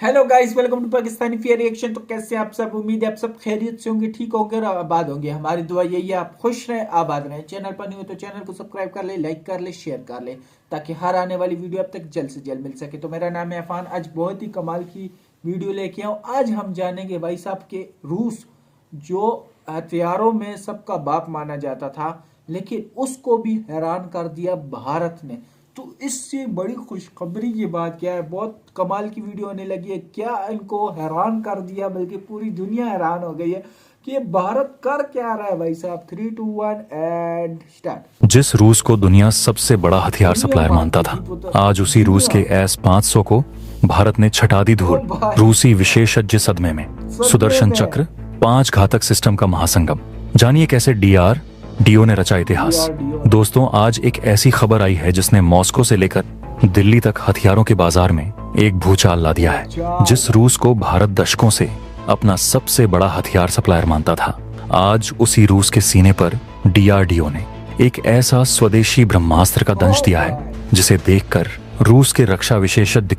Hello guys, welcome to Pakistani fair reaction. तो कैसे आप सब? उम्मीद है आप सब खैरियत से होंगे, ठीक होंगे और आबाद होंगे। हमारी दुआ यही है आप खुश रहें, आबाद रहें। चैनल पर नहीं हो तो चैनल को सब्सक्राइब कर ले, लाइक कर ले, शेयर कर ले, ताकि हर आने वाली वीडियो आप तक जल्द से जल्द मिल सके। तो मेरा नाम है अफान। आज बहुत ही कमाल की वीडियो लेके आऊँ। आज हम जानेंगे भाई साहब के रूस, जो हथियारों में सबका बाप माना जाता था, लेकिन उसको भी हैरान कर दिया भारत ने। तो इससे बड़ी खुशखबरी की बात क्या है? बहुत कमाल की वीडियो होने लगी है। क्या इनको हैरान कर दिया, बल्कि पूरी दुनिया हैरान हो गई है कि ये भारत कर क्या रहा है। भाई साहब 3, 2, 1 एंड स्टार्ट। जिस रूस को दुनिया सबसे बड़ा हथियार सप्लायर मानता था, आज उसी रूस के S-500 को भारत ने छटा दी धूल। रूसी विशेषज्ञ सदमे में। सुदर्शन चक्र, 5 घातक सिस्टम का महासंगम। जानिए कैसे DRDO ने रचा इतिहास। दोस्तों, आज एक ऐसी खबर आई है जिसने मॉस्को से लेकर दिल्ली तक हथियारों के बाजार में एक भूचाल ला दिया है। जिस रूस को भारत दशकों से अपना सबसे बड़ा हथियार सप्लायर मानता था, आज उसी रूस के सीने पर DRDO ने एक ऐसा स्वदेशी ब्रह्मास्त्र का दंश दिया है जिसे देखकर रूस के रक्षा विशेषज्ञ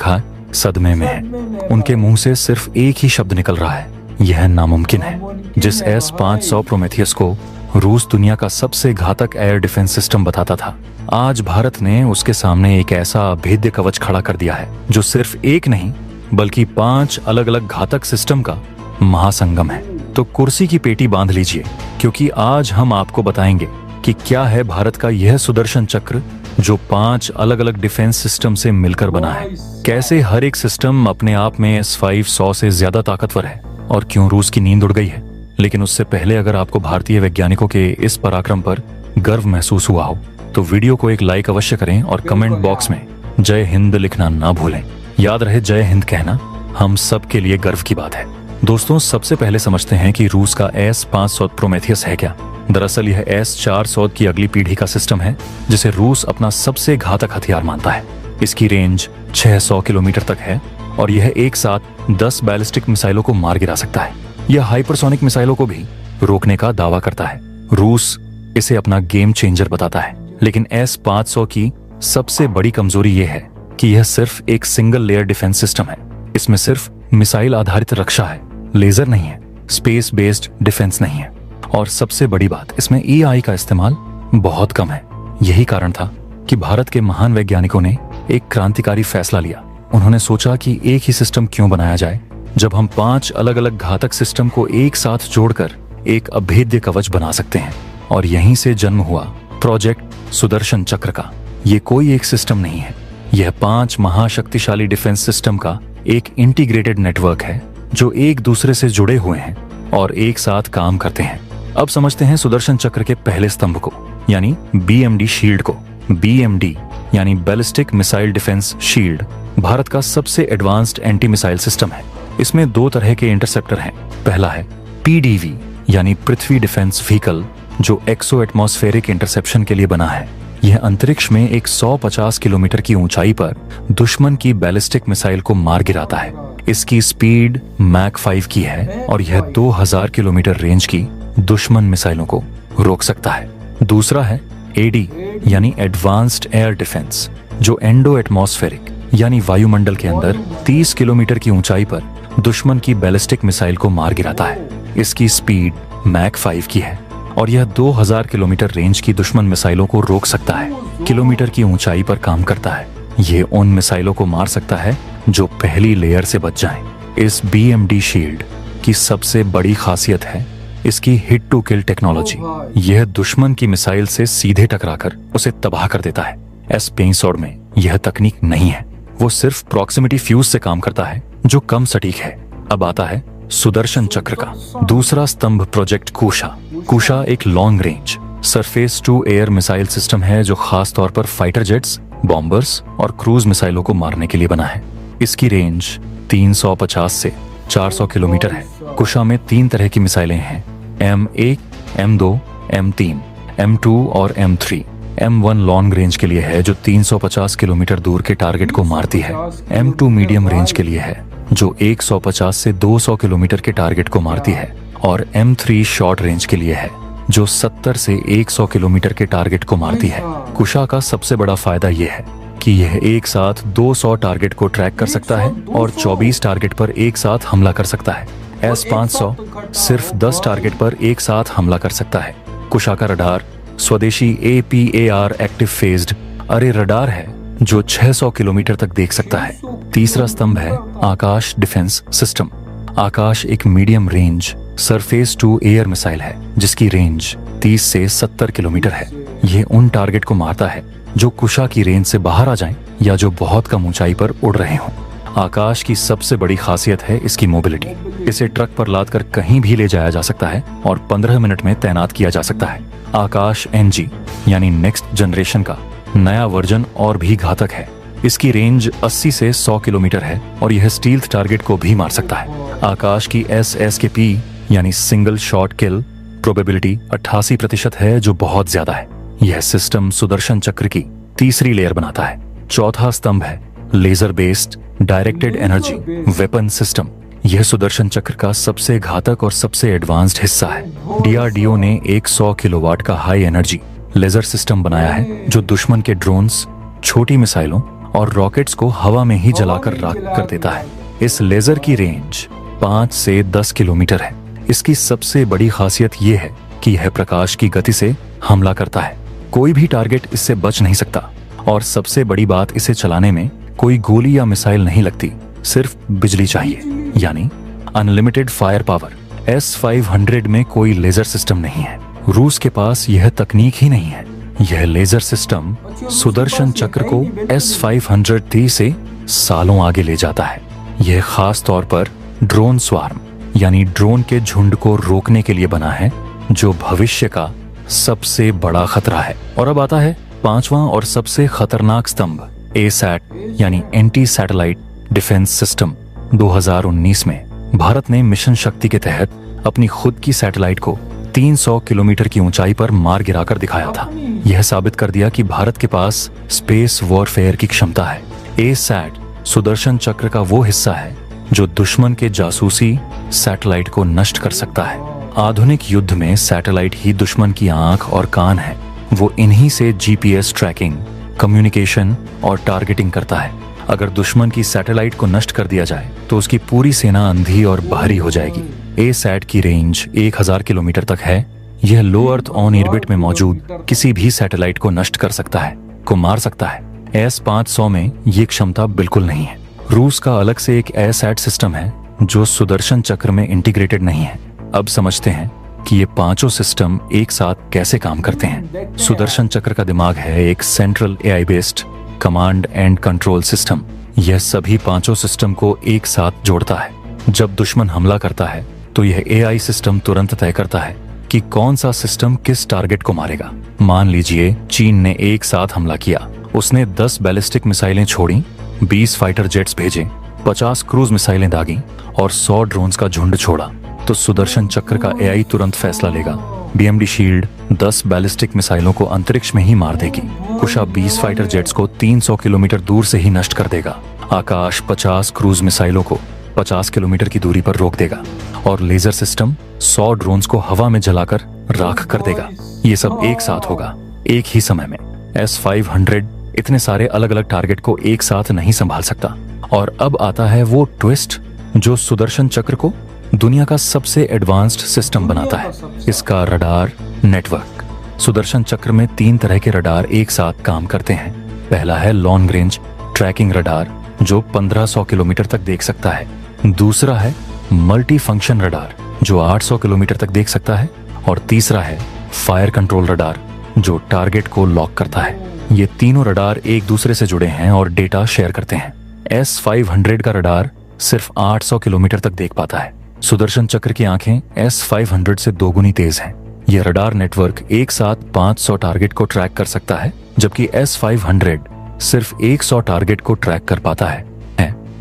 सदमे में है। उनके मुंह से सिर्फ एक ही शब्द निकल रहा है, यह नामुमकिन है। जिस S-500 प्रोमेथियस को रूस दुनिया का सबसे घातक एयर डिफेंस सिस्टम बताता था, आज भारत ने उसके सामने एक ऐसा अभेद्य कवच खड़ा कर दिया है जो सिर्फ एक नहीं बल्कि 5 अलग अलग घातक सिस्टम का महासंगम है। तो कुर्सी की पेटी बांध लीजिए, क्योंकि आज हम आपको बताएंगे कि क्या है भारत का यह सुदर्शन चक्र जो 5 अलग अलग डिफेंस सिस्टम से मिलकर बना है। कैसे हर एक सिस्टम अपने आप में S-500 से ज्यादा ताकतवर है और क्यों रूस की नींद उड़ गई है। लेकिन उससे पहले अगर आपको भारतीय वैज्ञानिकों के इस पराक्रम पर गर्व महसूस हुआ हो तो वीडियो को एक लाइक अवश्य करें और कमेंट बॉक्स में जय हिंद लिखना ना भूलें। याद रहे, जय हिंद कहना हम सब के लिए गर्व की बात है। दोस्तों, सबसे पहले समझते हैं कि रूस का S-500 प्रोमेथियस है क्या। दरअसल यह S-400 की अगली पीढ़ी का सिस्टम है जिसे रूस अपना सबसे घातक हथियार मानता है। इसकी रेंज 600 किलोमीटर तक है और यह एक साथ 10 बैलिस्टिक मिसाइलों को मार गिरा सकता है। यह हाइपरसोनिक मिसाइलों को भी रोकने का दावा करता है। रूस इसे अपना गेम चेंजर बताता है। लेकिन S-500 की सबसे बड़ी कमजोरी यह है कि यह सिर्फ एक सिंगल लेयर डिफेंस सिस्टम है। इसमें सिर्फ मिसाइल आधारित रक्षा है, लेजर नहीं है, स्पेस बेस्ड डिफेंस नहीं है, और सबसे बड़ी बात, इसमें AI का इस्तेमाल बहुत कम है। यही कारण था कि भारत के महान वैज्ञानिकों ने एक क्रांतिकारी फैसला लिया। उन्होंने सोचा कि एक ही सिस्टम क्यों बनाया जाए जब हम 5 अलग अलग घातक सिस्टम को एक साथ जोड़कर एक अभेद्य कवच बना सकते हैं। और यहीं से जन्म हुआ प्रोजेक्ट सुदर्शन चक्र का। ये कोई एक सिस्टम नहीं है, यह 5 महाशक्तिशाली डिफेंस सिस्टम का एक इंटीग्रेटेड नेटवर्क है जो एक दूसरे से जुड़े हुए हैं और एक साथ काम करते हैं। अब समझते हैं सुदर्शन चक्र के पहले स्तंभ को, यानी BMD शील्ड को। BMD यानी ballistic missile defence shield Bharat का सबसे एडवांस्ड एंटी मिसाइल सिस्टम है। इसमें 2 तरह के इंटरसेप्टर हैं। पहला है PDV यानी पृथ्वी डिफेंस व्हीकल, जो एक्सो एटमॉस्फेरिक इंटरसेप्शन के लिए बना है। यह अंतरिक्ष में एक 150 किलोमीटर की ऊंचाई पर दुश्मन की बैलिस्टिक मिसाइल को मार गिराता है। इसकी स्पीड मैक 5 की है और यह 2000 किलोमीटर रेंज की दुश्मन मिसाइलों को रोक सकता है। दूसरा है AD यानी एडवांस्ड एयर डिफेंस, जो एंडो एटमॉस्फेरिक यानी वायुमंडल के अंदर 30 किलोमीटर की ऊंचाई पर दुश्मन की बैलिस्टिक मिसाइल को मार गिराता है। इसकी स्पीड मैक 5 की है और यह 2000 किलोमीटर रेंज की दुश्मन मिसाइलों को रोक सकता है। किलोमीटर की ऊंचाई पर काम करता है। ये उन मिसाइलों को मार सकता है जो पहली लेयर से बच जाएं। इस BMD शील्ड की सबसे बड़ी खासियत है इसकी हिट टू किल टेक्नोलॉजी। यह दुश्मन की मिसाइल से सीधे टकराकर उसे तबाह कर देता है। S-500 में यह तकनीक नहीं है, वो सिर्फ प्रॉक्सिमिटी फ्यूज से काम करता है जो कम सटीक है। अब आता है सुदर्शन चक्र का दूसरा स्तंभ, प्रोजेक्ट कुशा। कुशा एक long range surface to air missile system है जो खास तौर पर फाइटर जेट्स, बॉम्बर्स और क्रूज मिसाइलों को मारने के लिए बना है। इसकी रेंज 350 से 400 किलोमीटर है। कुशा में 3 तरह की मिसाइलें हैं, M1, M2, M3, M2 और M3। M1 लॉन्ग रेंज के लिए है जो 350 किलोमीटर दूर के टारगेट को मारती है। M2 मीडियम रेंज के लिए है जो 150 से 200 किलोमीटर के टारगेट को मारती है। और M3 शॉर्ट रेंज के लिए है जो 70 से 100 किलोमीटर के टारगेट को मारती है। कुशा का सबसे बड़ा फायदा यह है कि यह एक साथ 200 टारगेट को ट्रैक कर सकता है और 24 टारगेट पर एक साथ हमला कर सकता है। S-500 सिर्फ 10 टारगेट पर एक साथ हमला कर सकता है। कुशा का रडार स्वदेशी APAR एक्टिव फेज्ड अरे रडार है जो 600 किलोमीटर तक देख सकता है। तीसरा स्तंभ है आकाश डिफेंस सिस्टम। आकाश एक medium range surface to air missile है जिसकी रेंज 30 से 70 किलोमीटर है। यह उन टारगेट को मारता है जो कुशा की रेंज से बाहर आ जाएं या जो बहुत कम ऊंचाई पर उड़ रहे हों। आकाश की सबसे बड़ी खासियत है इसकी मोबिलिटी। इसे ट्रक पर लाद कर कहीं भी ले जाया जा सकता है और 15 मिनट में तैनात किया जा सकता है। आकाश NG यानी नेक्स्ट जनरेशन का नया वर्जन और भी घातक है। इसकी रेंज 80 से 100 किलोमीटर है और यह स्टील्थ टारगेट को भी मार सकता है। आकाश की SSKP यानी सिंगल शॉट किल प्रोबेबिलिटी 88% है जो बहुत ज्यादा है। यह सिस्टम सुदर्शन चक्र की तीसरी लेयर बनाता है। चौथा स्तंभ है laser based directed energy weapon system. यह सुदर्शन चक्र का सबसे घातक और सबसे एडवांस्ड हिस्सा है। DRDO ने एक 100 किलोवाट का हाई एनर्जी लेजर सिस्टम बनाया है जो दुश्मन के ड्रोन्स, छोटी मिसाइलों और रॉकेट्स को हवा में ही जलाकर राख कर देता है। इस लेजर की रेंज 5 से 10 किलोमीटर है। इसकी सबसे बड़ी खासियत यह है कि यह प्रकाश की गति से हमला करता है। कोई भी टारगेट इससे बच नहीं सकता और सबसे बड़ी बात, इसे चलाने में कोई गोली या मिसाइल नहीं लगती, सिर्फ बिजली चाहिए यानी अनलिमिटेड फायर पावर। S-500 में कोई लेजर सिस्टम नहीं है। रूस के पास यह तकनीक ही नहीं है। यह लेजर सिस्टम सुदर्शन चक्र को S-500T से सालों आगे ले जाता है। यह खास तौर पर ड्रोन स्वार्म यानी ड्रोन के झुंड को रोकने के लिए बना है जो भविष्य का सबसे बड़ा खतरा है। और अब आता है पांचवां और सबसे खतरनाक स्तंभ ASAT यानी एंटी सैटेलाइट डिफेंस सिस्टम। 2019 में भारत ने मिशन शक्ति के तहत अपनी खुद की सैटेलाइट को 300 किलोमीटर की ऊंचाई पर मार गिराकर दिखाया था। यह साबित कर दिया कि भारत के पास स्पेस वॉरफेयर की क्षमता है। ASAT सुदर्शन चक्र का वो हिस्सा है जो दुश्मन के जासूसी सैटेलाइट को नष्ट कर सकता है। आधुनिक युद्ध में सैटेलाइट ही दुश्मन की आंख और कान है। वो इन्हीं से GPS ट्रैकिंग, कम्युनिकेशन और टारगेटिंग करता है। अगर दुश्मन की सैटेलाइट को नष्ट कर दिया जाए तो उसकी पूरी सेना अंधी और बाहरी हो जाएगी। ASAT की रेंज 1000 किलोमीटर तक है। यह लो अर्थ ऑन ऑर्बिट में मौजूद किसी भी सैटेलाइट को नष्ट कर सकता है, को मार सकता है। S-500 में ये क्षमता बिल्कुल नहीं है। रूस का अलग से एक ASAT सिस्टम है जो सुदर्शन चक्र में इंटीग्रेटेड नहीं है। अब समझते हैं कि ये पांचों सिस्टम एक साथ कैसे काम करते हैं। सुदर्शन चक्र का दिमाग है एक central AI based command and control system. यह सभी पांचों सिस्टम को एक साथ जोड़ता है। जब दुश्मन हमला करता है तो यह AI सिस्टम तुरंत तय करता है कि कौन सा सिस्टम किस टारगेट को मारेगा। मान लीजिए चीन ने एक साथ हमला किया। उसने 10 बैलिस्टिक मिसाइलें छोड़ी, 20 फाइटर जेट्स भेजे, 50 क्रूज मिसाइलें दागी और 100 ड्रोन्स का झुंड छोड़ा, तो सुदर्शन चक्र का AI तुरंत फैसला लेगा। BMD शील्ड 10 बैलिस्टिक मिसाइलों को अंतरिक्ष में ही मार देगी। कुशा 20 फाइटर जेट्स को 300 किलोमीटर दूर से ही नष्ट कर देगा। आकाश 50 क्रूज मिसाइलों को 50 किलोमीटर की दूरी पर रोक देगा और लेजर सिस्टम 100 ड्रोन्स को हवा में जलाकर राख कर देगा। ये सब एक साथ होगा, एक ही समय में। S-500 इतने सारे अलग अलग टारगेट को एक साथ नहीं संभाल सकता। और अब आता है वो ट्विस्ट जो सुदर्शन चक्र को दुनिया का सबसे एडवांस्ड सिस्टम बनाता है। इसका रडार नेटवर्क। सुदर्शन चक्र में 3 तरह के रडार एक साथ काम करते हैं। पहला है लॉन्ग रेंज ट्रैकिंग रडार जो 1500 किलोमीटर तक देख सकता है। दूसरा है मल्टी फंक्शन रडार जो 800 किलोमीटर तक देख सकता है। और तीसरा है फायर कंट्रोल रडार जो टारगेट को लॉक करता है। ये तीनों रडार एक दूसरे से जुड़े हैं और डेटा शेयर करते हैं। S-500 का रडार सिर्फ 800 किलोमीटर तक देख पाता है। सुदर्शन चक्र की आंखें S-500 से 2 गुनी तेज हैं। यह रडार नेटवर्क एक साथ 500 टारगेट को ट्रैक कर सकता है, जबकि S-500 सिर्फ 100 टारगेट को ट्रैक कर पाता है।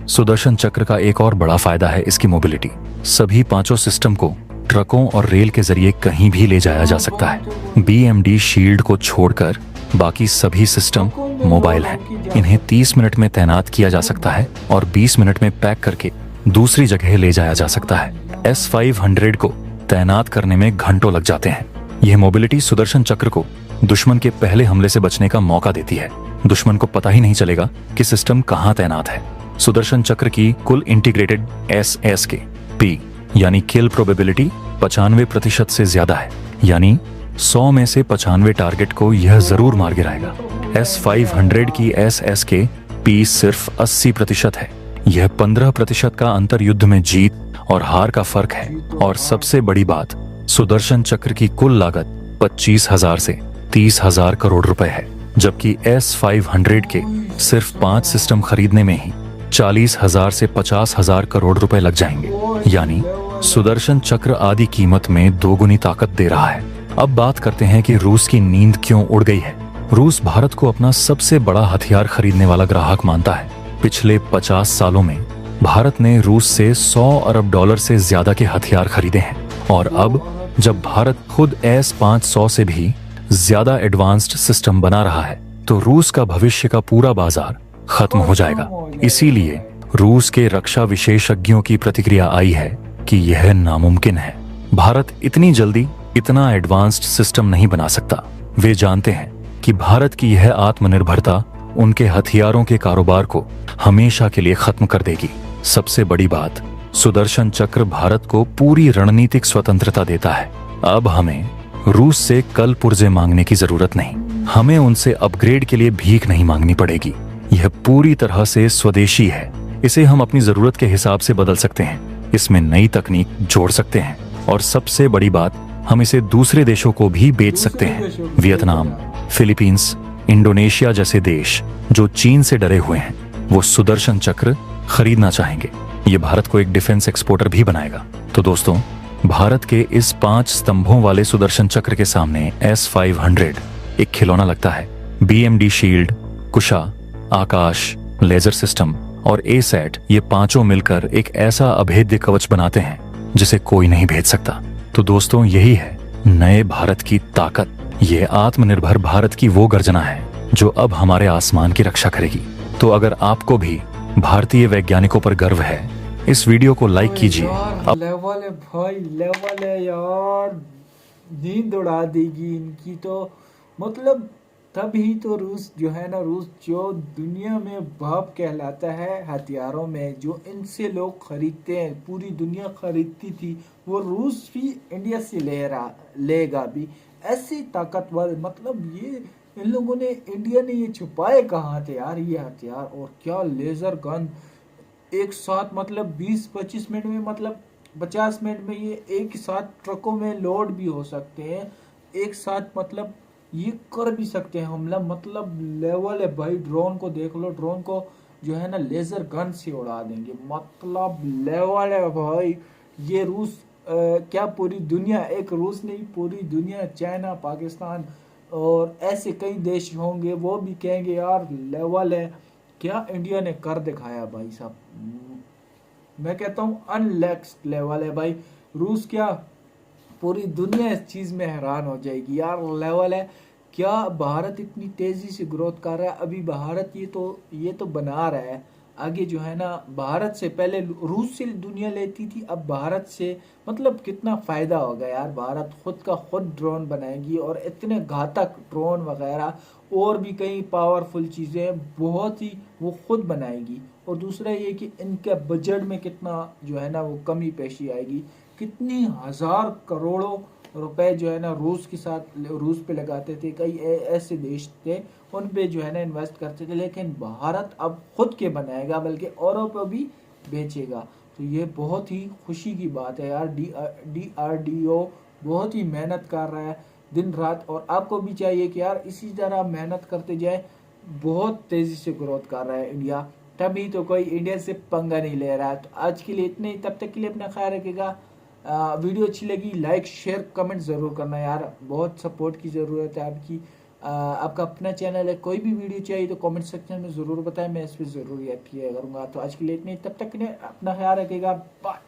सुदर्शन चक्र का एक और बड़ा फायदा है इसकी मोबिलिटी। सभी पांचों सिस्टम को ट्रकों और रेल के जरिए कहीं भी ले जाया जा सकता है। BMD शील्ड को छोड़कर बाकी सभी सिस्टम मोबाइल हैं। इन्हें 30 मिनट में तैनात किया जा सकता है और 20 मिनट में पैक करके दूसरी जगह ले जाया जा सकता है। S-500 को तैनात करने में घंटों लग जाते हैं। यह मोबिलिटी सुदर्शन चक्र को दुश्मन के पहले हमले से बचने का मौका देती है। दुश्मन को पता ही नहीं चलेगा कि सिस्टम कहां तैनात है। सुदर्शन चक्र की कुल इंटीग्रेटेड SSK P यानी किल प्रोबेबिलिटी 95% से ज्यादा है, यानी 100 में से 95 टारगेट को यह जरूर मार गिराएगा। S500 की SSK P सिर्फ 80% है। यह 15% का अंतर युद्ध में जीत और हार का फर्क है। और सबसे बड़ी बात, सुदर्शन चक्र की कुल लागत 25,000 से 30,000 करोड़ रुपए है, जबकि S500 के सिर्फ 5 सिस्टम खरीदने में ही 40,000 से 50,000 करोड़ रुपए लग जाएंगे। यानी सुदर्शन चक्र आदि कीमत में दोगुनी ताकत दे रहा है। अब बात करते हैं कि रूस की नींद क्यों उड़ गई है। रूस भारत को अपना सबसे बड़ा हथियार खरीदने वाला ग्राहक मानता है। पिछले 50 सालों में भारत ने रूस से $100 अरब से ज्यादा के हथियार खरीदे हैं, और अब जब भारत खुद S500 से भी ज्यादा एडवांस्ड सिस्टम बना रहा है, तो रूस का भविष्य का पूरा बाजार खत्म हो जाएगा। इसीलिए रूस के रक्षा विशेषज्ञों की प्रतिक्रिया आई है कि यह नामुमकिन है। भारत इतनी जल्दी इतना एडवांस्ड सिस्टम नहीं बना सकता। वे जानते हैं कि भारत की यह आत्मनिर्भरता उनके हथियारों के कारोबार को हमेशा के लिए खत्म कर देगी। सबसे बड़ी बात, सुदर्शन चक्र भारत को पूरी रणनीतिक स्वतंत्रता देता है। अब हमें रूस से कल पुर्जे मांगने की जरूरत नहीं। हमें उनसे अपग्रेड के लिए भीख नहीं मांगनी पड़ेगी। यह पूरी तरह से स्वदेशी है। इसे हम अपनी जरूरत के हिसाब से बदल सकते हैं, इसमें नई तकनीक जोड़ सकते हैं, और सबसे बड़ी बात, हम इसे दूसरे देशों को भी बेच सकते हैं। वियतनाम, फिलीपींस, इंडोनेशिया जैसे देश जो चीन से डरे हुए हैं, वो सुदर्शन चक्र खरीदना चाहेंगे। ये भारत को एक डिफेंस एक्सपोर्टर भी बनाएगा। तो दोस्तों, भारत के इस 5 स्तंभों वाले सुदर्शन चक्र के सामने S500 एक खिलौना लगता है। BMD शील्ड, कुशा, आकाश, लेजर सिस्टम और ASAT, ये पांचों मिलकर एक ऐसा अभेद्य कवच बनाते हैं जिसे कोई नहीं भेद सकता। तो दोस्तों, यही है नए भारत की ताकत। ये आत्मनिर्भर भारत की वो गर्जना है जो अब हमारे आसमान की रक्षा करेगी। तो अगर आपको भी भारतीय वैज्ञानिकों पर गर्व है, इस वीडियो को लाइक कीजिए। लेवल है भाई, लेवल है यार, नींद उड़ा देगी इनकी। तो मतलब तभी तो रूस जो है ना, रूस जो दुनिया में बाप कहलाता है हथियारों में, जो इनसे लोग खरीदते हैं, पूरी दुनिया खरीदती थी, वो रूस भी इंडिया से लेगा भी। ऐसी ताकतवर, मतलब ये इन लोगों ने, इंडिया ने ये छुपाए कहाँ थे यार ये हथियार। और क्या लेजर गन, एक साथ मतलब 20-25 मिनट में, मतलब 50 मिनट में ये एक साथ ट्रकों में लोड भी हो सकते हैं, एक साथ मतलब ये कर भी सकते हैं हमला। मतलब लेवल है भाई। ड्रोन को देख लो, ड्रोन को जो है ना लेजर गन से उड़ा देंगे। मतलब लेवल है भाई। ये रूस क्या पूरी दुनिया, एक रूस नहीं पूरी दुनिया, चाइना, पाकिस्तान और ऐसे कई देश होंगे, वो भी कहेंगे यार लेवल है। क्या इंडिया ने कर दिखाया भाई साहब। मैं कहता हूँ अननेक्स्ट लेवल है भाई। रूस क्या, पूरी दुनिया इस चीज में हैरान हो जाएगी यार। लेवल है। क्या भारत इतनी तेजी से ग्रोथ कर रहा है। अभी भारत ये तो बना रहा है। आगे जो है ना, भारत से पहले रूस से दुनिया लेती थी, अब भारत से, मतलब कितना फायदा होगा यार। भारत खुद का खुद ड्रोन बनाएगी, और इतने घातक ड्रोन वगैरह और भी कई पावरफुल चीजें बहुत ही वो खुद बनाएगी। और दूसरा ये कि इनके बजट में कितना जो है ना वो कमी पेशी आएगी। कितनी हजार करोड़ों रुपए जो है ना रूस के साथ, रूस पे लगाते थे, कई ऐसे देश थे उन पे जो है ना इन्वेस्ट करते थे। लेकिन भारत अब खुद के बनाएगा, बल्कि औरों पे भी बेचेगा। तो ये बहुत ही खुशी की बात है यार। DRDO बहुत ही मेहनत कर रहा है दिन रात, और आपको भी चाहिए कि यार इसी तरह मेहनत करते जाए। बहुत तेजी से ग्रोथ कर रहा है इंडिया, तभी तो कोई इंडिया से पंगा नहीं ले रहा है। तो आज के लिए इतने ही, तब तक के लिए अपना ख्याल रखिएगा। वीडियो अच्छी लगी लाइक शेयर कमेंट ज़रूर करना यार, बहुत सपोर्ट की ज़रूरत है आपकी। आपका अपना चैनल है, कोई भी वीडियो चाहिए तो कमेंट सेक्शन में ज़रूर बताएं, मैं इस पर ज़रूर रिएक्ट किया करूँगा। तो आज के लिए इतने ही, तब तक के लिए अपना ख्याल रखिएगा। बाय।